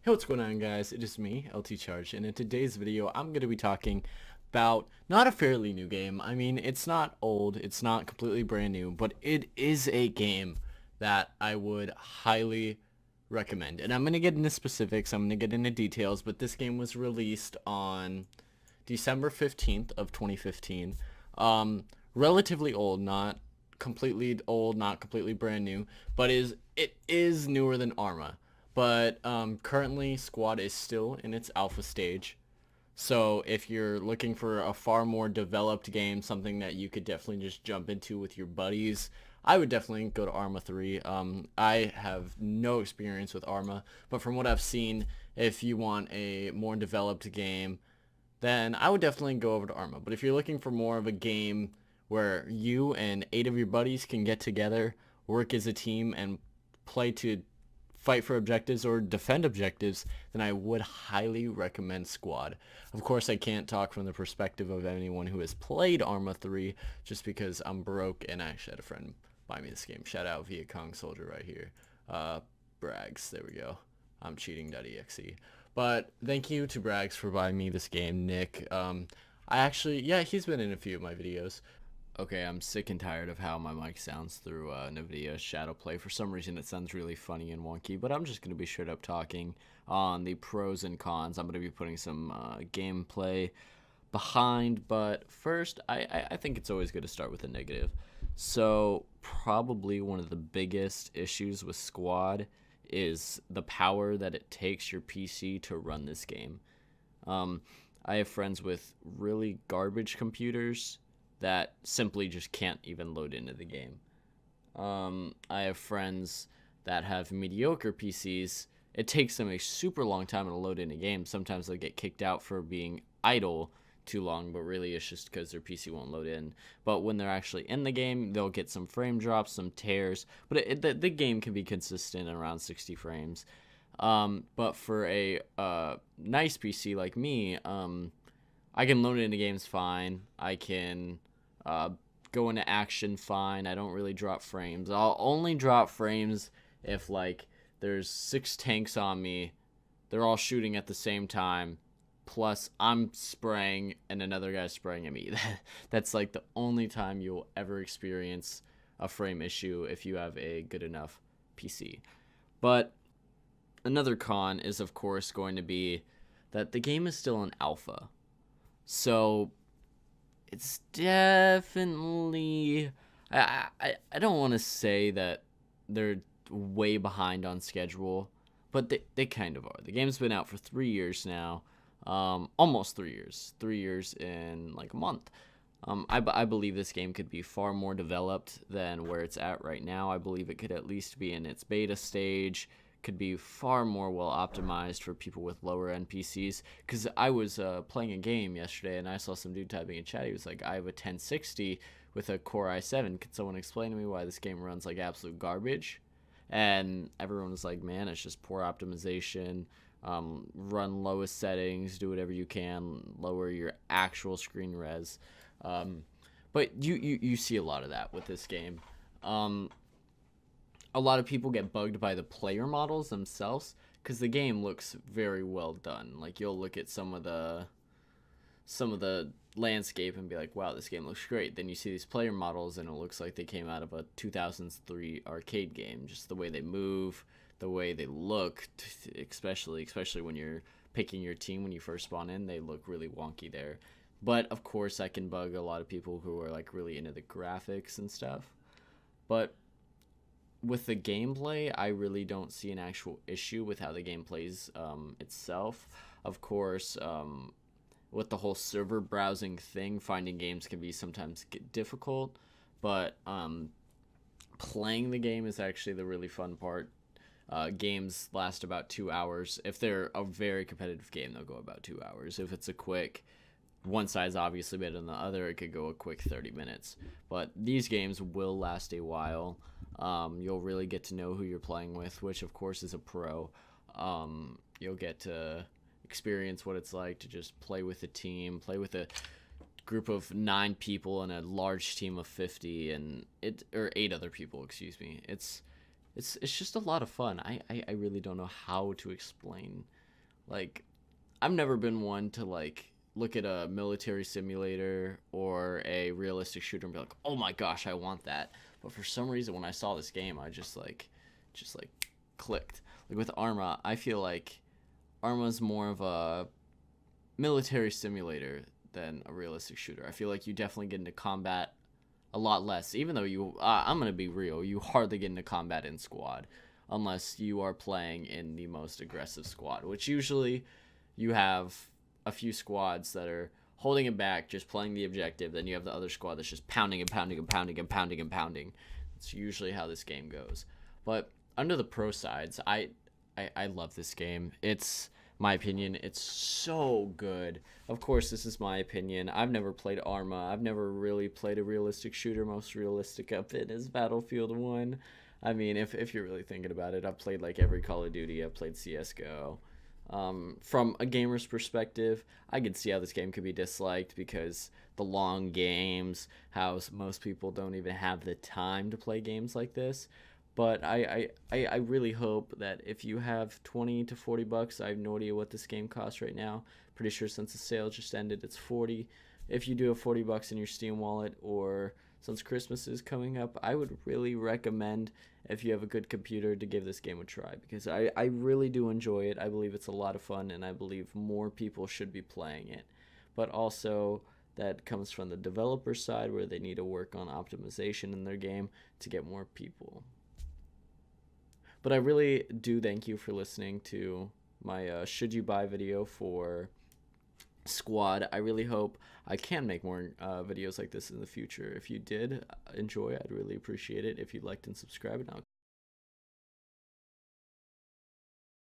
Hey, what's going on, guys? It is me, LT Charge, and in today's video, I'm going to be talking about not a fairly new game. I mean, it's not old, it's not completely brand new, but it is a game that I would highly recommend. And I'm going to get into specifics, I'm going to get into details, but this game was released on December 15th of 2015. Relatively old, not completely old, not completely brand new, but it is newer than Arma. But currently, Squad is still in its alpha stage. So if you're looking for a far more developed game, something that you could definitely just jump into with your buddies, I would definitely go to Arma 3. I have no experience with Arma, but from what I've seen, if you want a more developed game, then I would definitely go over to Arma. But if you're looking for more of a game where you and 8 of your buddies can get together, work as a team, and play to fight for objectives or defend objectives, then I would highly recommend Squad. Of course, I can't talk from the perspective of anyone who has played Arma 3 just because I'm broke and I actually had a friend buy me this game. Shout out Viet Cong Soldier right here. Brags, there we go. I'm cheating.exe. But thank you to Brags for buying me this game, Nick. I actually, yeah, he's been in a few of my videos. Okay, I'm sick and tired of how my mic sounds through NVIDIA Shadowplay. For some reason, it sounds really funny and wonky, but I'm just going to be straight up talking on the pros and cons. I'm going to be putting some gameplay behind, but first, I think it's always good to start with the negative. So, probably one of the biggest issues with Squad is the power that it takes your PC to run this game. I have friends with really garbage computers that simply just can't even load into the game. I have friends that have mediocre PCs. It takes them a super long time to load in a game. Sometimes they'll get kicked out for being idle too long, but really it's just because their PC won't load in. But when they're actually in the game, they'll get some frame drops, some tears, but the game can be consistent around 60 frames. But for a nice PC like me, I can load into games fine. I can go into action fine. I don't really drop frames. I'll only drop frames if like there's 6 tanks on me. They're all shooting at the same time. Plus I'm spraying and another guy's spraying at me. That's like the only time you'll ever experience a frame issue if you have a good enough PC. But another con is of course going to be that the game is still in alpha. So it's definitely I don't want to say that they're way behind on schedule, but they kind of are. The game's been out for 3 years now, almost 3 years, 3 years in like a month. I believe this game could be far more developed than where it's at right now. I believe it could at least be in its beta stage, could be far more well optimized for people with lower end PCs. Because I was playing a game yesterday and I saw some dude typing in chat. He was like, I have a 1060 with a Core i7. Could someone explain to me why this game runs like absolute garbage? And everyone was like, man, it's just poor optimization. Run lowest settings, do whatever you can, lower your actual screen res. But you see a lot of that with this game. A lot of people get bugged by the player models themselves because the game looks very well done. Like you'll look at some of the landscape and be like, wow, this game looks great. Then you see these player models and it looks like they came out of a 2003 arcade game. Just the way they move, the way they look, especially when you're picking your team when you first spawn in, they look really wonky there. But of course that can bug a lot of people who are like really into the graphics and stuff. But with the gameplay, I really don't see an actual issue with how the game plays itself. Of course, with the whole server browsing thing, finding games can be sometimes difficult, but playing the game is actually the really fun part. Games last about 2 hours. If they're a very competitive game, they'll go about 2 hours. If it's a quick, one side's obviously better than the other, it could go a quick 30 minutes. But these games will last a while. You'll really get to know who you're playing with, which of course is a pro. You'll get to experience what it's like to just play with a team, play with a group of 9 people and a large team of 50 and or 8 other people, excuse me. it's just a lot of fun. I really don't know how to explain. Like, I've never been one to like look at a military simulator or a realistic shooter and be like, "Oh my gosh, I want that." But for some reason when I saw this game, I just like clicked. Like with Arma, I feel like Arma's more of a military simulator than a realistic shooter. I feel like you definitely get into combat a lot less. Even though I'm gonna be real, you hardly get into combat in squad, unless you are playing in the most aggressive squad, which usually you have a few squads that are holding it back, just playing the objective. Then you have the other squad that's just pounding and pounding and pounding and pounding and pounding. It's usually how this game goes. But under the pro sides, I love this game. It's my opinion. It's so good. Of course, this is my opinion. I've never played Arma. I've never really played a realistic shooter. Most realistic of it is Battlefield 1. I mean, if you're really thinking about it, I've played like every Call of Duty. I've played CSGO. From a gamer's perspective, I can see how this game could be disliked because the long games, how most people don't even have the time to play games like this. But I really hope that if you have 20 to 40 bucks, I have no idea what this game costs right now. Pretty sure since the sale just ended, it's 40. If you do have 40 bucks in your Steam wallet, or since Christmas is coming up, I would really recommend, if you have a good computer, to give this game a try, because I really do enjoy it. I believe it's a lot of fun, and I believe more people should be playing it. But also, that comes from the developer side, where they need to work on optimization in their game to get more people. But I really do thank you for listening to my should you buy video for Squad. I really hope I can make more videos like this in the future. If you did enjoy, I'd really appreciate it if you liked and subscribed, and I'll